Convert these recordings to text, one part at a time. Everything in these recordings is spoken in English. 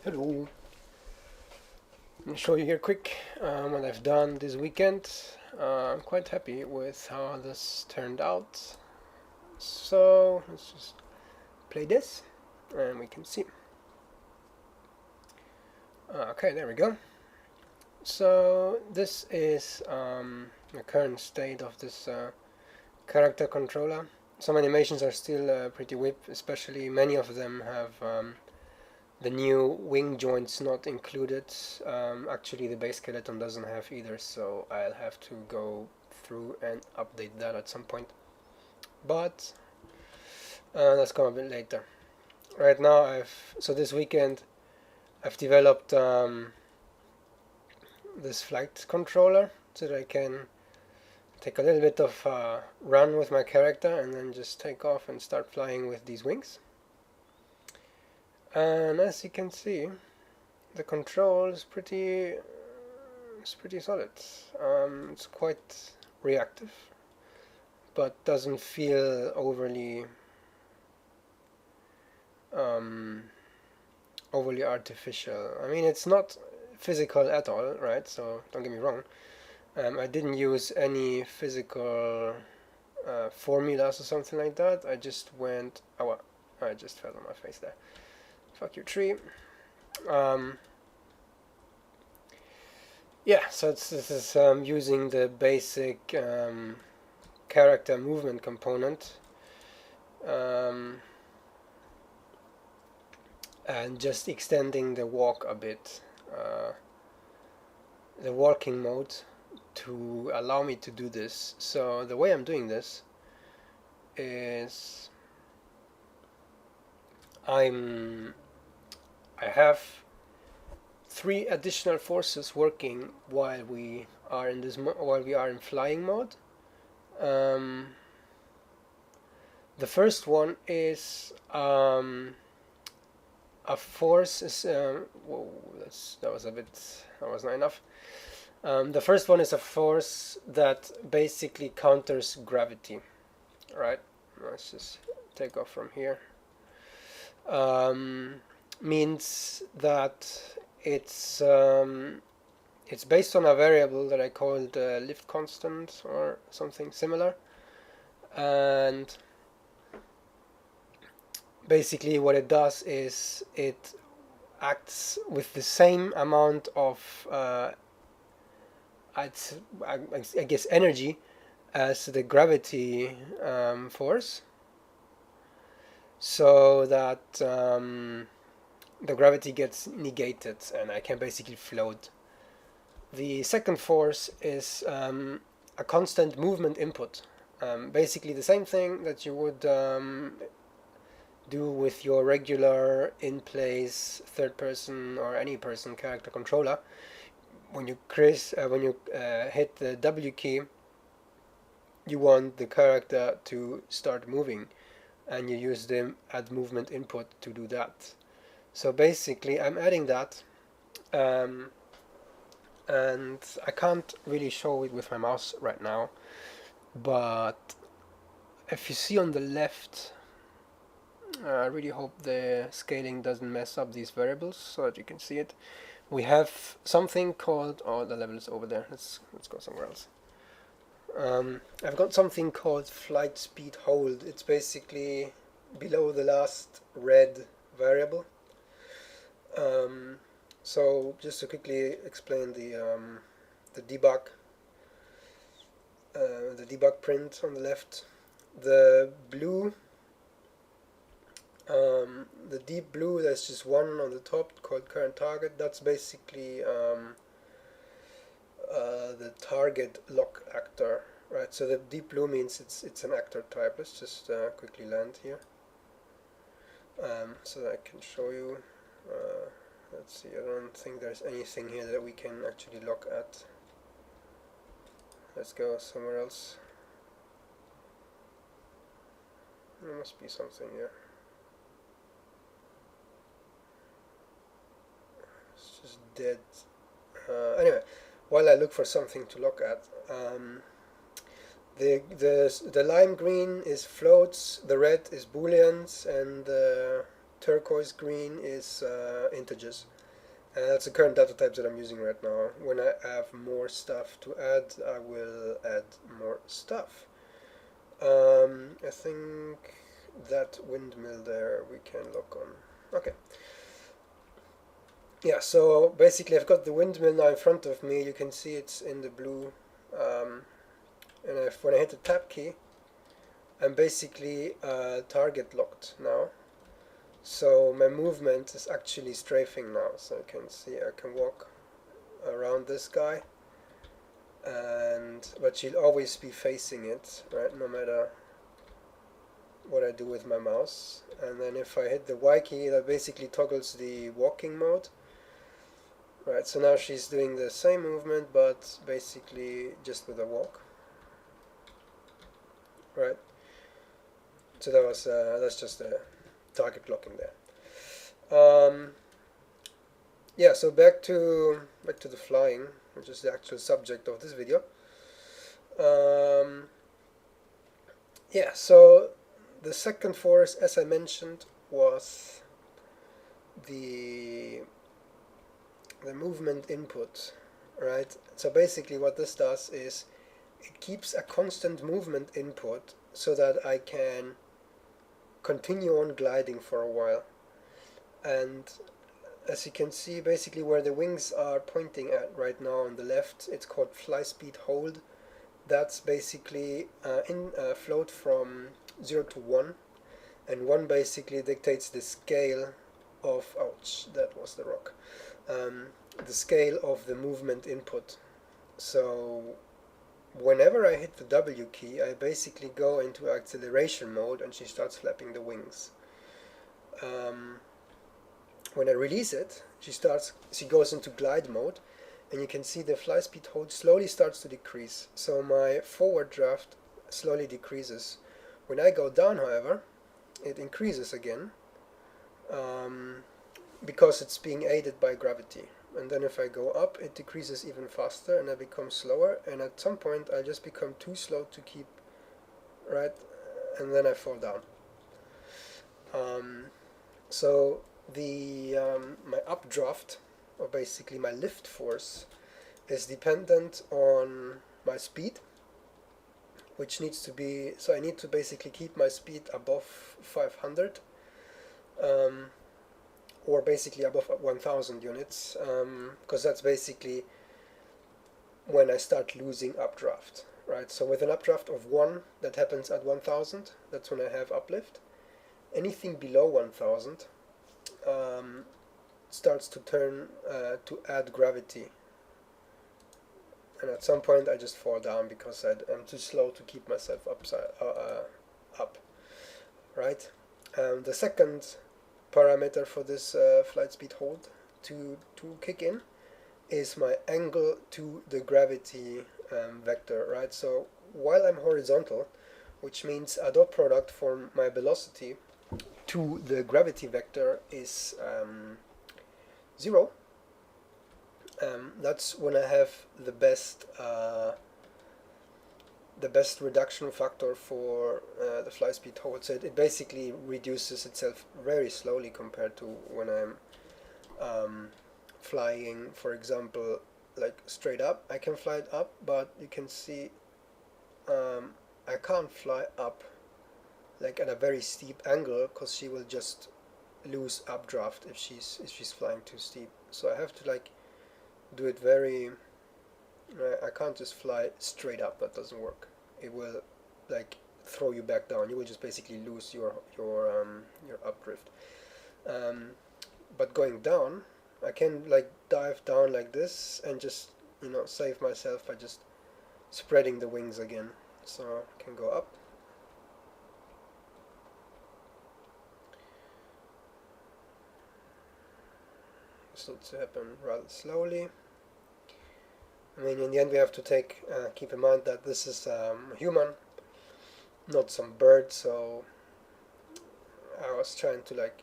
Hello. I'll show you here quick what I've done this weekend. I'm quite happy with how this turned out. So let's just play this and we can see. Okay, there we go. So this is the current state of this character controller. Some animations are still pretty whip, especially many of them have the new wing joints not included. Actually, the base skeleton doesn't have either, so I'll have to go through and update that at some point. But that's come a bit later. Right now, so this weekend I've developed this flight controller so that I can take a little bit of run with my character and then just take off and start flying with these wings. And as you can see, the control is pretty solid. It's quite reactive, but doesn't feel overly artificial. I mean, it's not physical at all, right? So don't get me wrong. I didn't use any physical formulas or something like that. I just went. Oh, I just fell on my face there. Fuck you, tree. Yeah, so this is using the basic character movement component and just extending the walk a bit, the walking mode, to allow me to do this. So the way I'm doing this is I have 3 additional forces working while we are in flying mode. The first one is a force is whoa, that was not enough. The first one is a force that basically counters gravity. Right? Let's just take off from here. Means that it's based on a variable that I called lift constant or something similar, and basically what it does is it acts with the same amount of I guess energy as the gravity force, so that the gravity gets negated and I can basically float. The second force is a constant movement input. Basically the same thing that you would do with your regular in-place third-person or any-person character controller. When you hit the W key, you want the character to start moving, and you use the add movement input to do that. So basically I'm adding that, and I can't really show it with my mouse right now, but if you see on the left, I really hope the scaling doesn't mess up these variables so that you can see it. We have something called, oh, the level is over there, let's go somewhere else. I've got something called flight speed hold. It's basically below the last red variable. So just to quickly explain the debug print on the left, the blue, the deep blue, there's just one on the top called current target. That's basically the target lock actor, right? So the deep blue means it's an actor type. Let's just quickly land here, so that I can show you. Let's see, I don't think there's anything here that we can actually look at. Let's go somewhere else. There must be something here. It's just dead. Anyway, while I look for something to look at, the lime green is floats, the red is booleans, and the turquoise green is integers. And that's the current data types that I'm using right now. When I have more stuff to add, I will add more stuff. I think that windmill there we can look on. Okay. Yeah, so basically I've got the windmill now in front of me. You can see it's in the blue. And when I hit the tab key, I'm basically target locked now. So my movement is actually strafing now. So you can see I can walk around this guy, but she'll always be facing it, right? No matter what I do with my mouse. And then if I hit the Y key, that basically toggles the walking mode. Right, so now she's doing the same movement, but basically just with a walk. Right. So that's just a target locking there. Yeah. So back to the flying, which is the actual subject of this video. Yeah. So the second force, as I mentioned, was the movement input, right? So basically what this does is it keeps a constant movement input so that I can continue on gliding for a while. And as you can see, basically where the wings are pointing at right now on the left, it's called fly speed hold. That's basically float from 0 to 1, and 1 basically dictates the scale of, ouch, that was the rock, the scale of the movement input. So whenever I hit the W key, I basically go into acceleration mode and she starts flapping the wings. When I release it, she goes into glide mode, and you can see the fly speed hold slowly starts to decrease. So my forward draft slowly decreases. When I go down, however, it increases again, because it's being aided by gravity. And then if I go up, it decreases even faster and I become slower, and at some point I just become too slow to keep, right, and then I fall down. So the my updraft, or basically my lift force, is dependent on my speed, which needs to be, so I need to basically keep my speed above 500, or basically above 1000 units, because that's basically when I start losing updraft, right? So with an updraft of 1, that happens at 1000, that's when I have uplift. Anything below 1000 starts to turn to add gravity, and at some point I just fall down because I'm too slow to keep myself up, right? The second parameter for this flight speed hold to kick in is my angle to the gravity vector, right? So while I'm horizontal, which means a dot product from my velocity to the gravity vector is 0, that's when I have the best reduction factor for the fly speed hold. So it basically reduces itself very slowly compared to when I'm flying, for example, like straight up. I can fly it up, but you can see I can't fly up like at a very steep angle, because she will just lose updraft if she's flying too steep. So I have to like do it very, I can't just fly straight up. That doesn't work. It will like throw you back down. You will just basically lose your updrift. But going down, I can like dive down like this and just save myself by just spreading the wings again. So I can go up. This needs to happen rather slowly. I mean, in the end, we have to keep in mind that this is human, not some bird. So I was trying to like,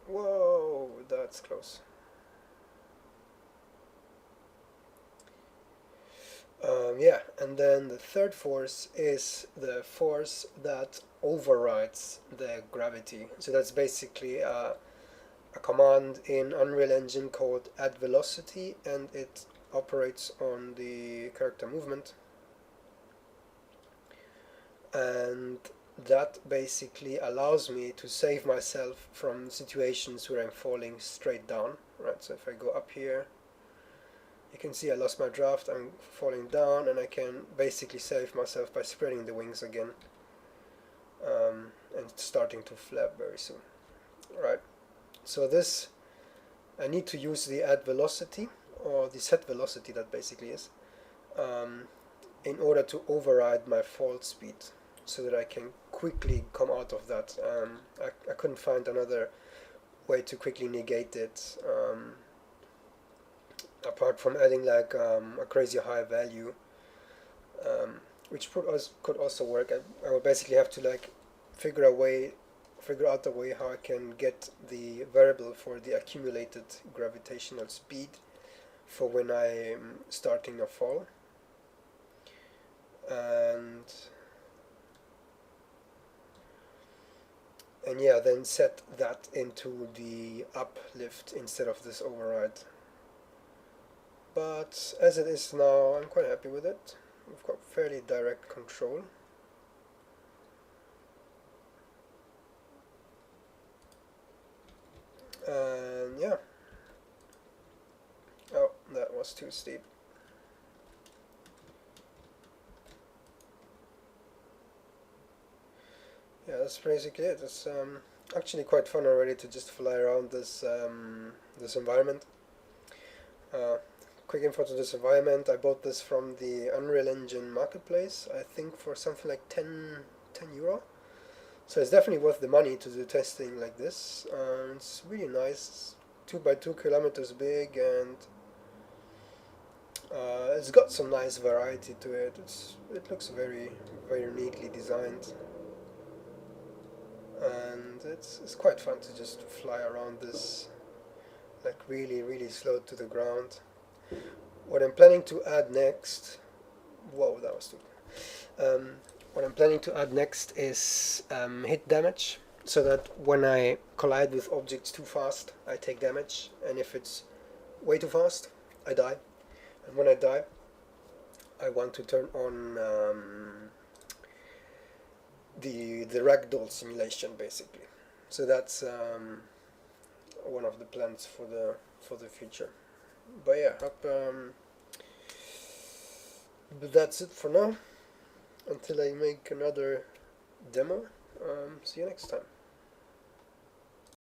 whoa, that's close. Yeah, and then the third force is the force that overrides the gravity. So that's basically a command in Unreal Engine called add velocity, and it operates on the character movement. And that basically allows me to save myself from situations where I'm falling straight down. Right, so if I go up here, you can see I lost my draft, I'm falling down, and I can basically save myself by spreading the wings again, and starting to flap very soon. Right, so this, I need to use the add velocity, or the set velocity that basically is, in order to override my fall speed, so that I can quickly come out of that. I couldn't find another way to quickly negate it, apart from adding like a crazy high value, which could also work. I would basically have to like figure out a way how I can get the variable for the accumulated gravitational speed for when I'm starting a fall, and yeah, then set that into the uplift instead of this override. But as it is now, I'm quite happy with it. We've got fairly direct control. And yeah. Oh, that was too steep. Yeah, that's basically it. It's actually quite fun already to just fly around this this environment. Uh, Quick info to this environment: I bought this from the Unreal Engine marketplace, I think for something like 10 euro. So it's definitely worth the money to do testing like this. It's really nice. 2 by 2 kilometers big, and it's got some nice variety to it. It looks very neatly designed, and it's quite fun to just fly around this, like really slow to the ground. What I'm planning to add next, whoa, that was stupid. What I'm planning to add next is hit damage, so that when I collide with objects too fast, I take damage, and if it's way too fast, I die. And when I die, I want to turn on the ragdoll simulation, basically. So that's one of the plans for the future. But yeah, but that's it for now. Until I make another demo. See you next time.